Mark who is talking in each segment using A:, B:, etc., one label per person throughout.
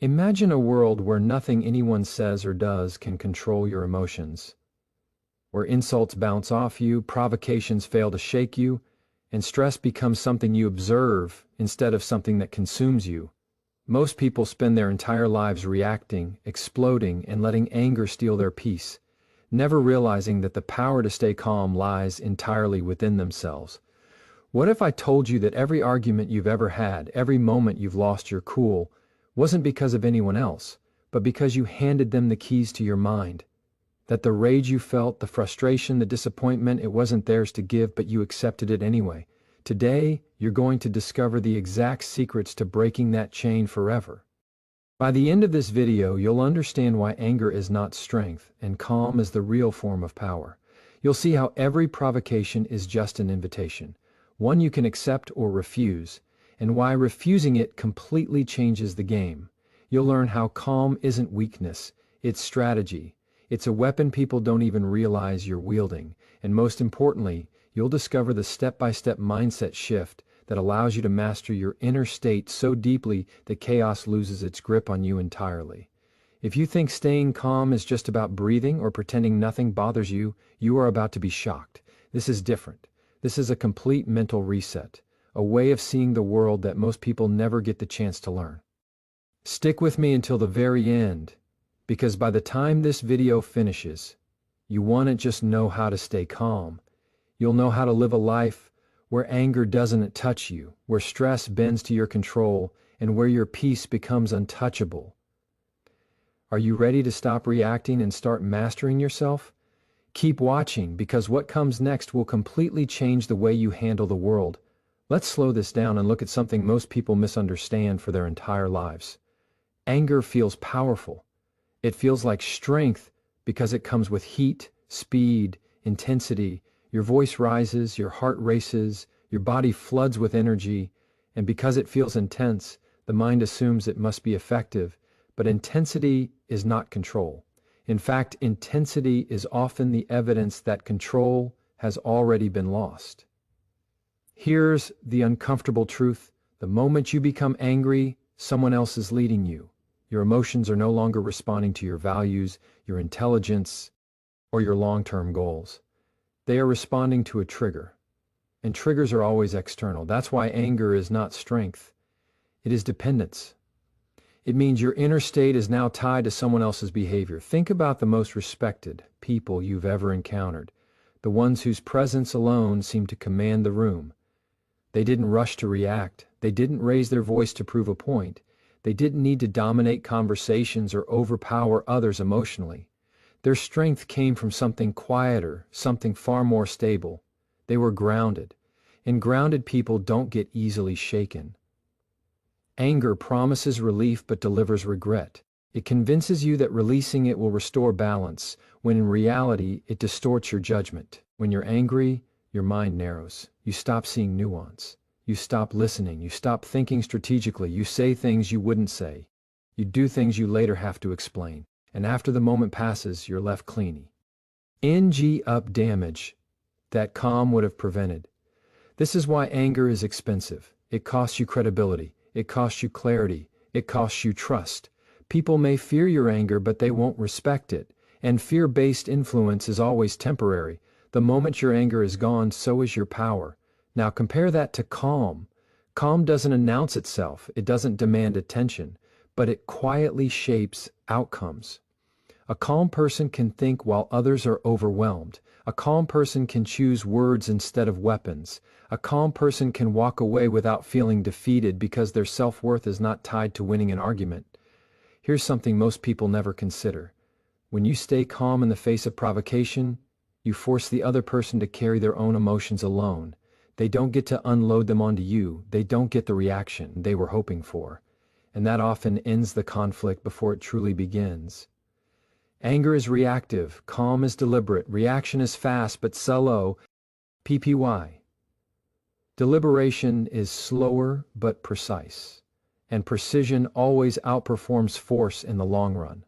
A: Imagine a world where nothing anyone says or does can control your emotions, where insults bounce off you, provocations fail to shake you, and stress becomes something you observe instead of something that consumes you. Most people spend their entire lives reacting, exploding, and letting anger steal their peace, never realizing that the power to stay calm lies entirely within themselves. What if I told you that every argument you've ever had, every moment you've lost your cool, wasn't because of anyone else, but because you handed them the keys to your mind? That the rage you felt, the frustration, the disappointment, it wasn't theirs to give, but you accepted it anyway. Today, you're going to discover the exact secrets to breaking that chain forever. By the end of this video, you'll understand why anger is not strength and calm is the real form of power. You'll see how every provocation is just an invitation, one you can accept or refuse, and why refusing it completely changes the game. You'll learn how calm isn't weakness, it's strategy. It's a weapon people don't even realize you're wielding. And most importantly, you'll discover the step-by-step mindset shift that allows you to master your inner state so deeply that chaos loses its grip on you entirely. If you think staying calm is just about breathing or pretending nothing bothers you, you are about to be shocked. This is different. This is a complete mental reset, a way of seeing the world that most people never get the chance to learn. Stick with me until the very end, because by the time this video finishes, you won't just know how to stay calm. You'll know how to live a life where anger doesn't touch you, where stress bends to your control, and where your peace becomes untouchable. Are you ready to stop reacting and start mastering yourself? Keep watching, because what comes next will completely change the way you handle the world. Let's slow this down and look at something most people misunderstand for their entire lives. Anger feels powerful. It feels like strength because it comes with heat, speed, intensity. Your voice rises, your heart races, your body floods with energy, and because it feels intense, the mind assumes it must be effective. But intensity is not control. In fact, intensity is often the evidence that control has already been lost. Here's the uncomfortable truth. The moment you become angry, someone else is leading you. Your emotions are no longer responding to your values, your intelligence, or your long-term goals. They are responding to a trigger. And triggers are always external. That's why anger is not strength. It is dependence. It means your inner state is now tied to someone else's behavior. Think about the most respected people you've ever encountered, the ones whose presence alone seemed to command the room. They didn't rush to react. They didn't raise their voice to prove a point. They didn't need to dominate conversations or overpower others emotionally. Their strength came from something quieter, something far more stable. They were grounded, and grounded people don't get easily shaken. Anger promises relief but delivers regret. It convinces you that releasing it will restore balance, when in reality it distorts your judgment. When you're angry, your mind narrows. You stop seeing nuance. You stop listening. You stop thinking strategically. You say things you wouldn't say. You do things you later have to explain. And after the moment passes, you're left clean. Up damage that calm would have prevented. This is why anger is expensive. It costs you credibility. It costs you clarity. It costs you trust. People may fear your anger, but they won't respect it. And fear-based influence is always temporary. The moment your anger is gone, so is your power. Now compare that to calm. Calm doesn't announce itself. It doesn't demand attention, but it quietly shapes outcomes. A calm person can think while others are overwhelmed. A calm person can choose words instead of weapons. A calm person can walk away without feeling defeated because their self-worth is not tied to winning an argument. Here's something most people never consider. When you stay calm in the face of provocation, you force the other person to carry their own emotions alone. They don't get to unload them onto you. They don't get the reaction they were hoping for. And that often ends the conflict before it truly begins. Anger is reactive, calm is deliberate, reaction is fast but slow. PPY. Deliberation is slower but precise, and precision always outperforms force in the long run.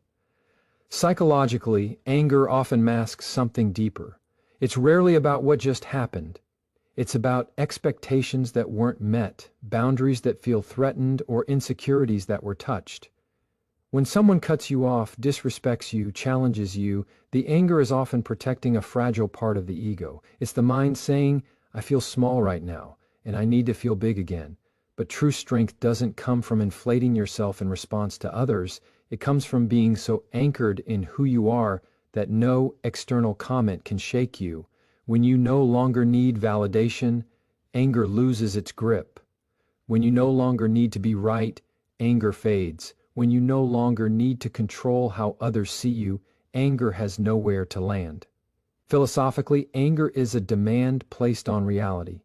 A: Psychologically, anger often masks something deeper. It's rarely about what just happened. It's about expectations that weren't met, boundaries that feel threatened, or insecurities that were touched. When someone cuts you off, disrespects you, challenges you, the anger is often protecting a fragile part of the ego. It's the mind saying, I feel small right now, and I need to feel big again. But true strength doesn't come from inflating yourself in response to others. It comes from being so anchored in who you are that no external comment can shake you. When you no longer need validation, anger loses its grip. When you no longer need to be right, anger fades. When you no longer need to control how others see you, anger has nowhere to land. Philosophically, anger is a demand placed on reality.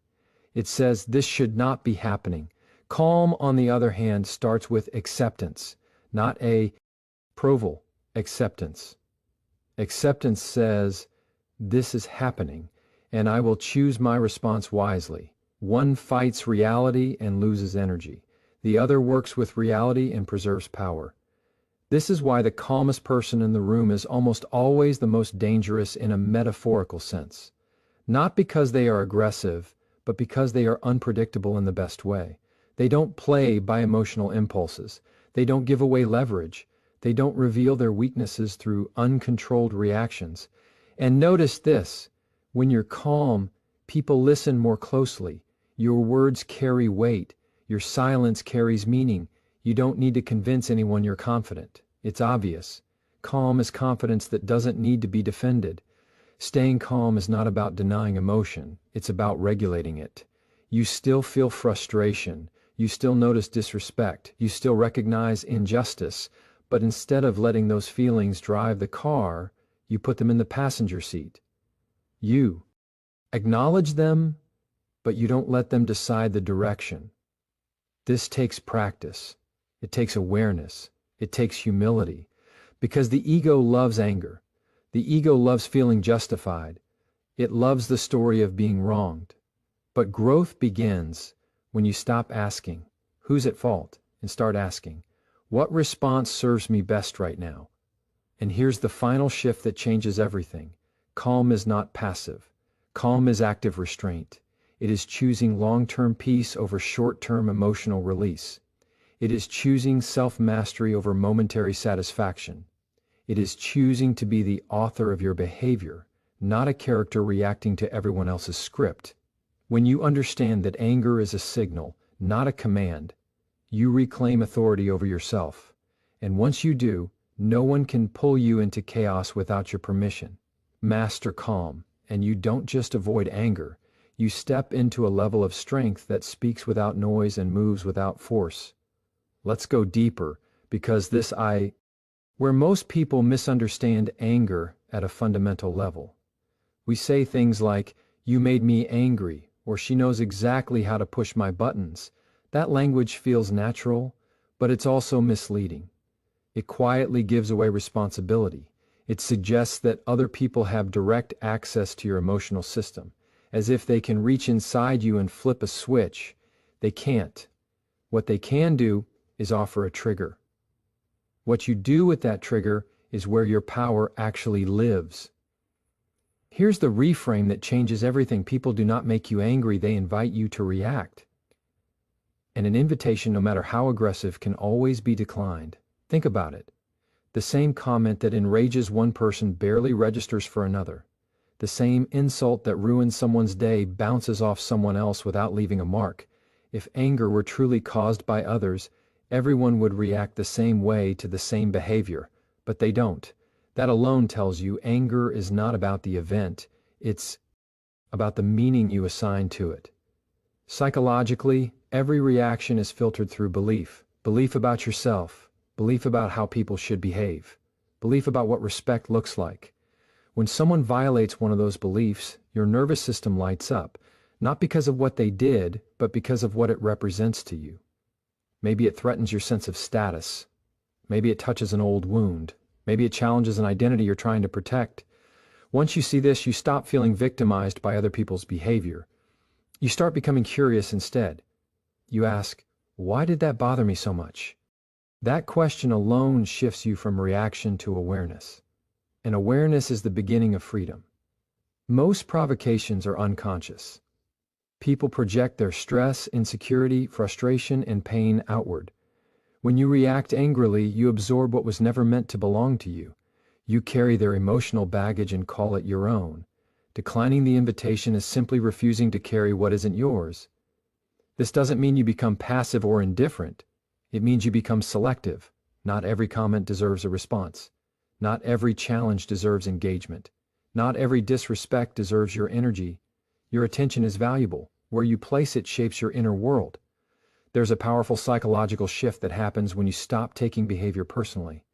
A: It says this should not be happening. Calm, on the other hand, starts with acceptance, not a approval. Acceptance. Acceptance says, this is happening, and I will choose my response wisely. One fights reality and loses energy. The other works with reality and preserves power. This is why the calmest person in the room is almost always the most dangerous in a metaphorical sense. Not because they are aggressive, but because they are unpredictable in the best way. They don't play by emotional impulses. They don't give away leverage. They don't reveal their weaknesses through uncontrolled reactions. And notice this, when you're calm, people listen more closely. Your words carry weight. Your silence carries meaning. You don't need to convince anyone you're confident. It's obvious. Calm is confidence that doesn't need to be defended. Staying calm is not about denying emotion. It's about regulating it. You still feel frustration. You still notice disrespect. You still recognize injustice. But instead of letting those feelings drive the car, you put them in the passenger seat. You acknowledge them, but you don't let them decide the direction. This takes practice. It takes awareness. It takes humility. Because the ego loves anger. The ego loves feeling justified. It loves the story of being wronged. But growth begins when you stop asking, who's at fault, and start asking, what response serves me best right now? And here's the final shift that changes everything. Calm is not passive. Calm is active restraint. It is choosing long-term peace over short-term emotional release. It is choosing self-mastery over momentary satisfaction. It is choosing to be the author of your behavior, not a character reacting to everyone else's script. When you understand that anger is a signal, not a command, you reclaim authority over yourself. And once you do, no one can pull you into chaos without your permission. Master calm, and you don't just avoid anger. You step into a level of strength that speaks without noise and moves without force. Let's go deeper, because where most people misunderstand anger at a fundamental level. We say things like, you made me angry, or she knows exactly how to push my buttons. That language feels natural, but it's also misleading. It quietly gives away responsibility. It suggests that other people have direct access to your emotional system, as if they can reach inside you and flip a switch. They can't. What they can do is offer a trigger. What you do with that trigger is where your power actually lives. Here's the reframe that changes everything. People do not make you angry, they invite you to react. And an invitation, no matter how aggressive, can always be declined. Think about it. The same comment that enrages one person barely registers for another. The same insult that ruins someone's day bounces off someone else without leaving a mark. If anger were truly caused by others, everyone would react the same way to the same behavior, but they don't. That alone tells you anger is not about the event, it's about the meaning you assign to it. Psychologically, every reaction is filtered through belief. Belief about yourself, belief about how people should behave, belief about what respect looks like. When someone violates one of those beliefs, your nervous system lights up, not because of what they did, but because of what it represents to you. Maybe it threatens your sense of status. Maybe it touches an old wound. Maybe it challenges an identity you're trying to protect. Once you see this, you stop feeling victimized by other people's behavior. You start becoming curious instead. You ask, why did that bother me so much? That question alone shifts you from reaction to awareness. And awareness is the beginning of freedom. Most provocations are unconscious. People project their stress, insecurity, frustration, and pain outward. When you react angrily, you absorb what was never meant to belong to you. You carry their emotional baggage and call it your own. Declining the invitation is simply refusing to carry what isn't yours. This doesn't mean you become passive or indifferent. It means you become selective. Not every comment deserves a response. Not every challenge deserves engagement. Not every disrespect deserves your energy. Your attention is valuable. Where you place it shapes your inner world. There's a powerful psychological shift that happens when you stop taking behavior personally.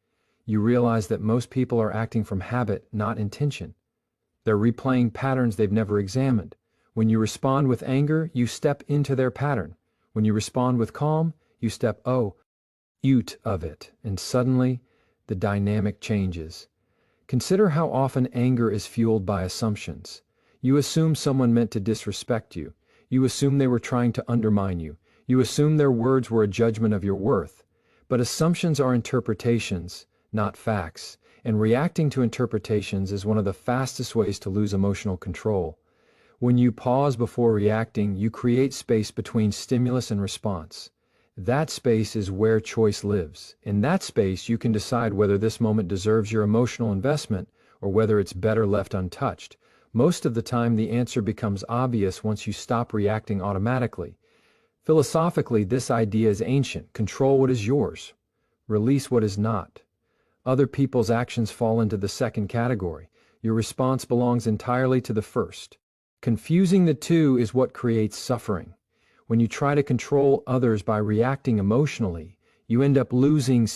A: You realize that most people are acting from habit, not intention. They're replaying patterns they've never examined. When you respond with anger, you step into their pattern. When you respond with calm, you step out of it, and suddenly, the dynamic changes. Consider how often anger is fueled by assumptions. You assume someone meant to disrespect you. You assume they were trying to undermine you. You assume their words were a judgment of your worth. But assumptions are interpretations, not facts, and reacting to interpretations is one of the fastest ways to lose emotional control. When you pause before reacting, you create space between stimulus and response. That space is where choice lives. In that space, you can decide whether this moment deserves your emotional investment or whether it's better left untouched. Most of the time, the answer becomes obvious once you stop reacting automatically. Philosophically, this idea is ancient. Control what is yours. Release what is not. Other people's actions fall into the second category. Your response belongs entirely to the first. Confusing the two is what creates suffering. When you try to control others by reacting emotionally, you end up losing